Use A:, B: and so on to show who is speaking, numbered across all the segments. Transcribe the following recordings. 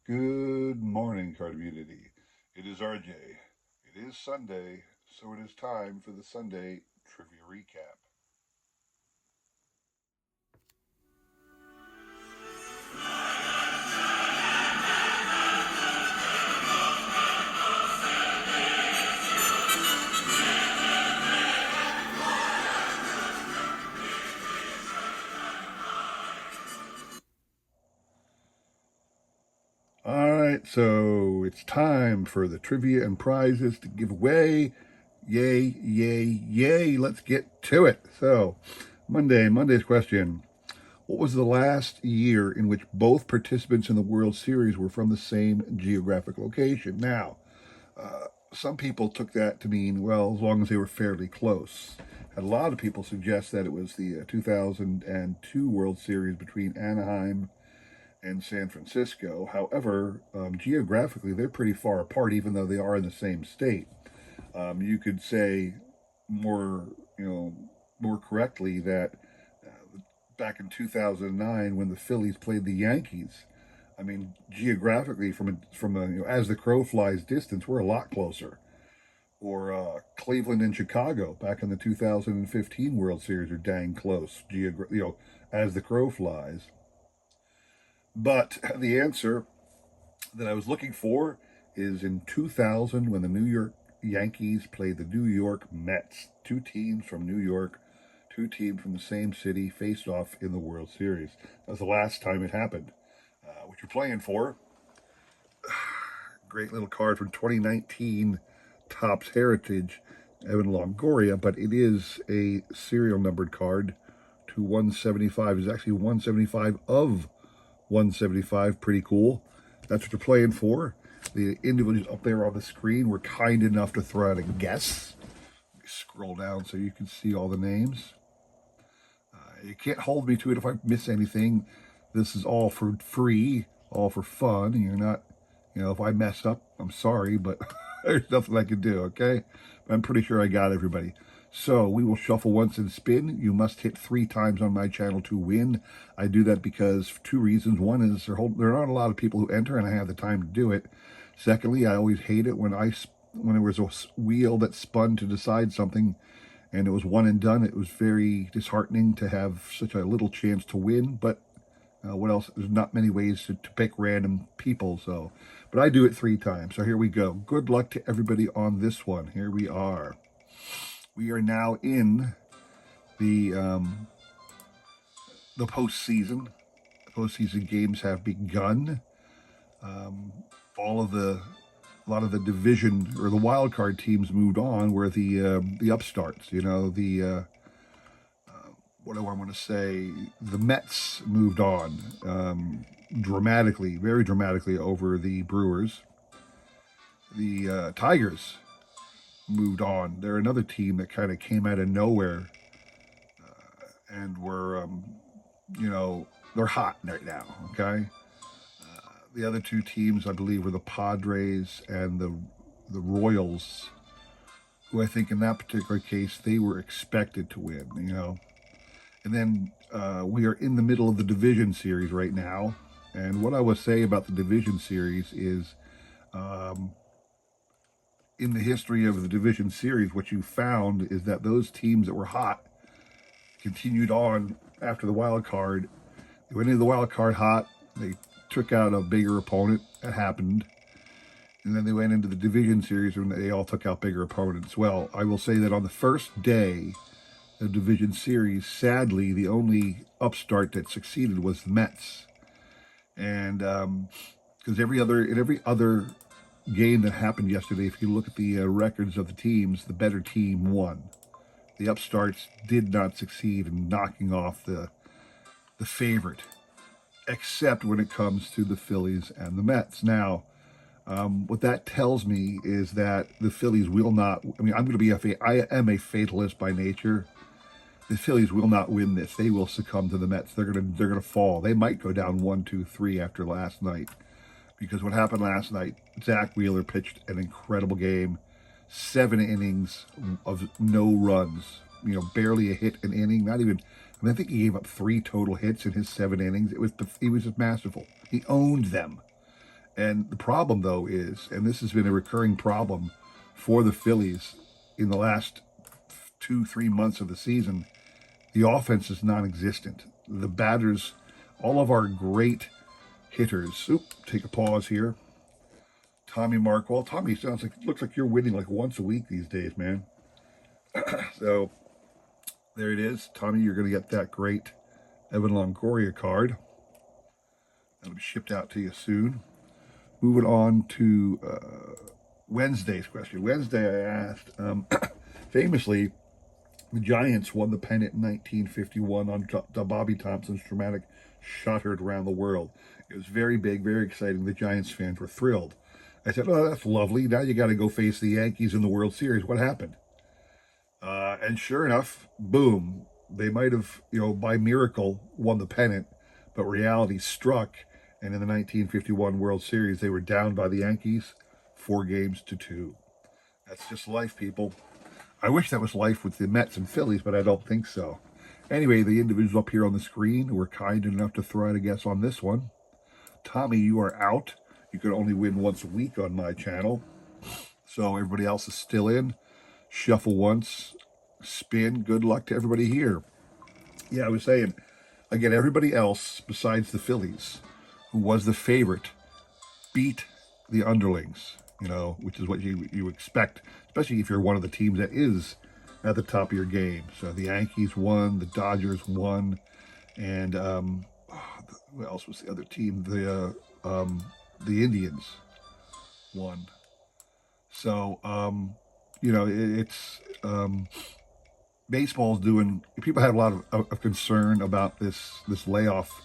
A: Good morning, card community. It is RJ. It is Sunday, so it is time for the Sunday Trivia Recap. All right, so it's time for the trivia and prizes to give away. Yay, yay, yay. Let's get to it. So, Monday's question. What was the last year in which both participants in the World Series were from the same geographic location? Now, some people took that to mean, well, as long as they were fairly close. And a lot of people suggest that it was the 2002 World Series between Anaheim and San Francisco. However, geographically, they're pretty far apart, even though they are in the same state. You could say more, more correctly that back in 2009, when the Phillies played the Yankees, I mean, geographically, from a as the crow flies distance, we're a lot closer. Or Cleveland and Chicago back in the 2015 World Series are dang close, as the crow flies. But the answer that I was looking for is in 2000 when the New York Yankees played the New York Mets. Two teams from New York, two teams from the same city faced off in the World Series. That was the last time it happened. What you're playing for? Great little card from 2019 Topps Heritage, Evan Longoria, but it is a serial numbered card to 175. It's actually 175 of 175. Pretty cool. That's what you're playing for. The individuals up there on the screen were kind enough to throw out a guess. Scroll down so you can see all the names. You can't hold me to it if I miss anything. This is all for free, all for fun. You're not, if I mess up, I'm sorry, but there's nothing I can do, okay? But I'm pretty sure I got everybody. So we will shuffle once and spin. You must hit 3 times on my channel to win. I do that because for 2 reasons. One is there aren't a lot of people who enter, and I have the time to do it. Secondly, I always hate it when there was a wheel that spun to decide something, and it was one and done. It was very disheartening to have such a little chance to win. But what else? There's not many ways to pick random people. So, but I do it 3 times. So here we go. Good luck to everybody on this one. Here we are. We are now in the postseason. The postseason games have begun. All of the a lot of the division or the wild card teams moved on, where the upstarts, what do I want to say? The Mets moved on dramatically, very dramatically over the Brewers. The Tigers moved on. They're another team that kind of came out of nowhere and were, they're hot right now. Okay, the other two teams, I believe, were the Padres and the Royals, who I think in that particular case they were expected to win. And then we are in the middle of the division series right now. And what I will say about the division series is, in the history of the division series, what you found is that those teams that were hot continued on after the wild card. They went into the wild card hot. They took out a bigger opponent. That happened. And then they went into the division series and they all took out bigger opponents. Well, I will say that on the first day of division series, sadly, the only upstart that succeeded was the Mets. And because every other game that happened yesterday, if you look at the records of the teams, the better team won. The upstarts did not succeed in knocking off the favorite, except when it comes to the Phillies and the Mets. Now, what that tells me is that the Phillies will not. I mean, I am a fatalist by nature. The Phillies will not win this. They will succumb to the Mets. They're gonna fall. They might go down 1-2-3 after last night, because what happened last night, Zach Wheeler pitched an incredible game, 7 innings of no runs. Barely a hit an inning. Not even. I think he gave up 3 total hits in his 7 innings. He was just masterful. He owned them. And the problem, though, is, and this has been a recurring problem for the Phillies in the last 2-3 months of the season, the offense is non-existent. The batters, all of our great hitters. Take a pause here. Tommy Markwell. Tommy looks like you're winning like once a week these days, man. So there it is. Tommy, you're going to get that great Evan Longoria card. That'll be shipped out to you soon. Moving on to Wednesday's question. Wednesday I asked, famously, the Giants won the pennant in 1951 on Bobby Thompson's dramatic shot heard around the world. It was very big, very exciting. The Giants fans were thrilled. I said, oh, that's lovely. Now you got to go face the Yankees in the World Series. What happened? And sure enough, boom. They might have, by miracle won the pennant, but reality struck. And in the 1951 World Series, they were down by the Yankees 4-2. That's just life, people. I wish that was life with the Mets and Phillies, but I don't think so. Anyway, the individuals up here on the screen were kind enough to throw out a guess on this one. Tommy, you are out. You can only win once a week on my channel. So everybody else is still in. Shuffle once, spin. Good luck to everybody here. Yeah, I was saying, again, everybody else besides the Phillies, who was the favorite, beat the underlings, which is what you expect, especially if you're one of the teams that is at the top of your game. So the Yankees won, the Dodgers won, and who else was the other team? The Indians won. So, it's baseball's doing. People have a lot of concern about this layoff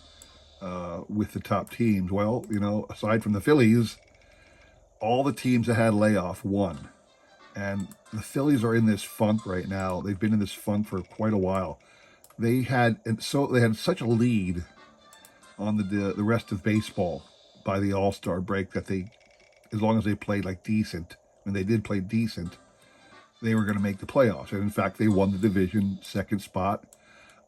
A: with the top teams. Well, aside from the Phillies, all the teams that had layoff won, and the Phillies are in this funk right now. They've been in this funk for quite a while. They had such a lead on the rest of baseball by the All-Star break that as long as they played like decent, and they did play decent, they were going to make the playoffs. And in fact, they won the division, second spot.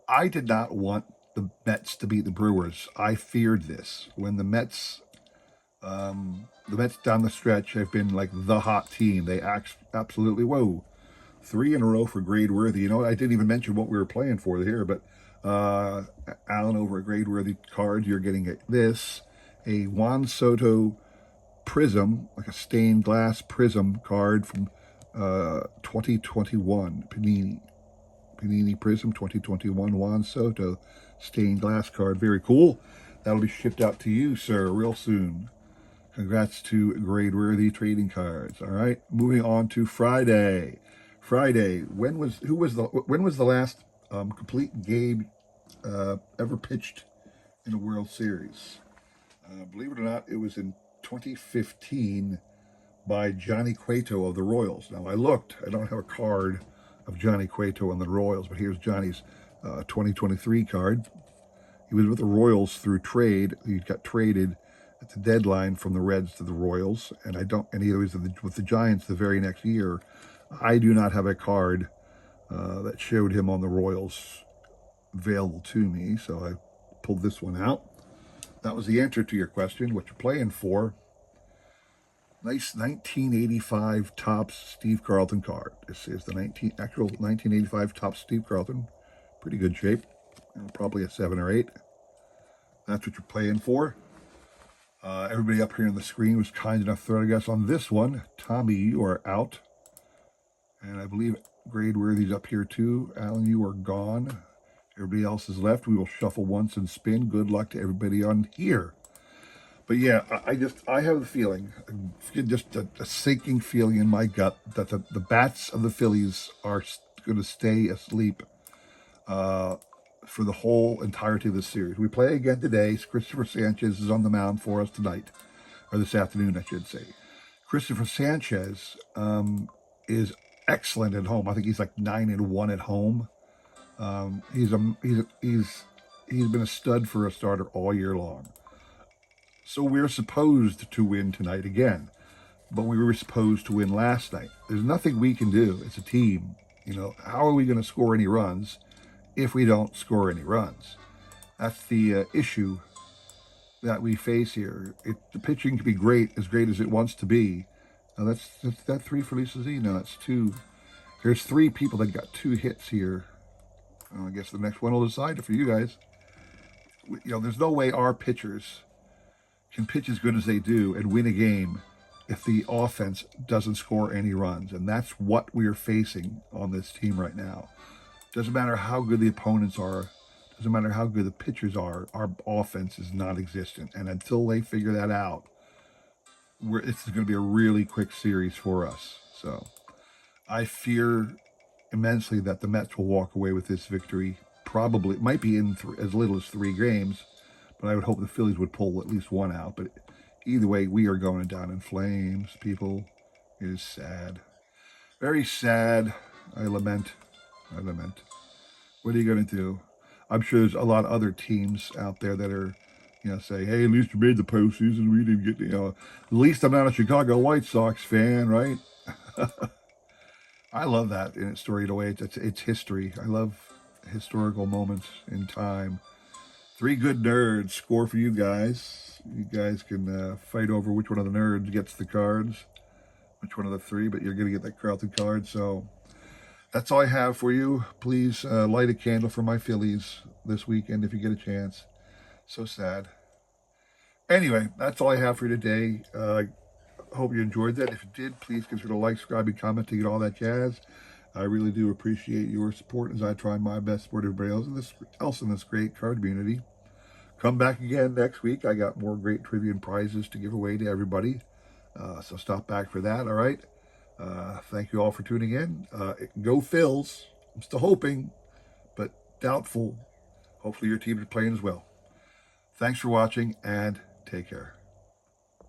A: I did not want the Mets to beat the Brewers. I feared this. When the Mets down the stretch have been like the hot team. They absolutely, 3 in a row for Gradeworthy. I didn't even mention what we were playing for here, but Alan over at Gradeworthy Cards, you're getting this. A Juan Soto Prism, like a stained glass prism card from 2021 Panini Prism 2021 Juan Soto stained glass card. Very cool. That'll be shipped out to you, sir, real soon. Congrats to Gradeworthy Trading Cards. All right, moving on to Friday. When was the last complete game ever pitched in a World Series? Believe it or not, it was in 2015 by Johnny Cueto of the Royals. Now, I looked. I don't have a card of Johnny Cueto on the Royals, but here's Johnny's 2023 card. He was with the Royals through trade. He got traded at the deadline from the Reds to the Royals, and he was with the Giants the very next year. I do not have a card that showed him on the Royals available to me, so I pulled this one out. That was the answer to your question, what you're playing for. Nice 1985 Topps Steve Carlton card. This is the actual 1985 Topps Steve Carlton. Pretty good shape. Probably a 7 or 8. That's what you're playing for. Everybody up here on the screen was kind enough to throw a guess on this one. Tommy, you are out. And I believe Gradeworthy's up here too. Alan, you are gone. Everybody else is left. We will shuffle once and spin. Good luck to everybody on here. But yeah, I have the feeling, just a sinking feeling in my gut that the bats of the Phillies are going to stay asleep for the whole entirety of the series. We play again today. Christopher Sanchez is on the mound for us tonight, or this afternoon, I should say. Christopher Sanchez is excellent at home. I think he's like 9-1 at home. He's been a stud for a starter all year long. So we're supposed to win tonight again, but we were supposed to win last night. There's nothing we can do as a team. How are we going to score any runs if we don't score any runs? That's the issue that we face here. The pitching can be great as it wants to be. Now that's that 3 for Lisa Z. No, that's 2. There's 3 people that got 2 hits here. I guess the next one will decide it for you guys. There's no way our pitchers can pitch as good as they do and win a game if the offense doesn't score any runs. And that's what we are facing on this team right now. Doesn't matter how good the opponents are. Doesn't matter how good the pitchers are. Our offense is non-existent. And until they figure that out, it's going to be a really quick series for us. So I fear immensely that the Mets will walk away with this victory. Probably, it might be in as little as 3 games, but I would hope the Phillies would pull at least one out. But either way, we are going down in flames, people. It is sad. Very sad. I lament. What are you going to do? I'm sure there's a lot of other teams out there that are, say, hey, at least you made the postseason. We didn't get, at least I'm not a Chicago White Sox fan, right? I love that in its storied way. It's history. I love historical moments in time. 3 good nerds score for you guys. You guys can fight over which one of the nerds gets the cards, which one of the 3, but you're going to get that Carlton card. So that's all I have for you. Please light a candle for my Phillies this weekend if you get a chance. So sad. Anyway, that's all I have for you today. Hope you enjoyed that. If you did, please consider like, subscribing, commenting, and all that jazz. I really do appreciate your support as I try my best to support everybody else in this great card community. Come back again next week. I got more great trivia and prizes to give away to everybody. So stop back for that, all right? Thank you all for tuning in. Go Phils. I'm still hoping, but doubtful. Hopefully your team is playing as well. Thanks for watching, and take care.